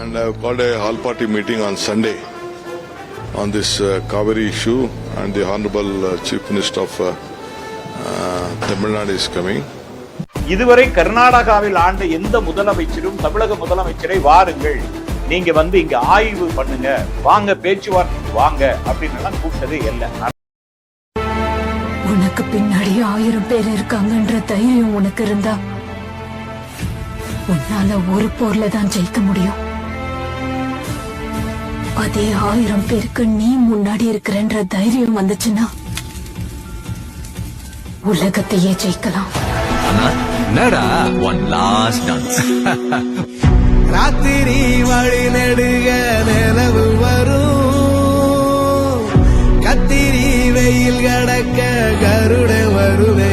And I have called a all-party meeting on Sunday on this Kaveri issue, and the Honorable Chief Minister of Tamil Nadu is coming. இதுவரை கர்நாடகாவில் ஆண்ட எந்த முதலமைச்சரும் தமிழக முதலமைச்சரை வாருங்கள், நீங்க வந்து இங்க ஆய்வு பண்ணுங்க, வாங்க பேச்சுவார்த்தைக்கு வாங்க அப்படின்னு கூப்பிட்டதே இல்லை. உனக்கு பின்னாடி 1000 பேர் இருக்காங்கன்ற தைரியம் உனக்கு இருந்தா உன்னால ஒரு போர்ல தான் ஜெயிக்க முடியும். அதே 1000 பேருக்கு நீ முன்னாடி இருக்கிறன்ற தைரியம் வந்துச்சுன்னா உலகத்தையே ஜெயிக்கலாம். என்னடா ஒன் லாஸ்ட் டான்ஸ். ராத்திரி வழி நெடுக நிலவு வரும், கத்திரி வெயில் கடக்க கருட வருவே.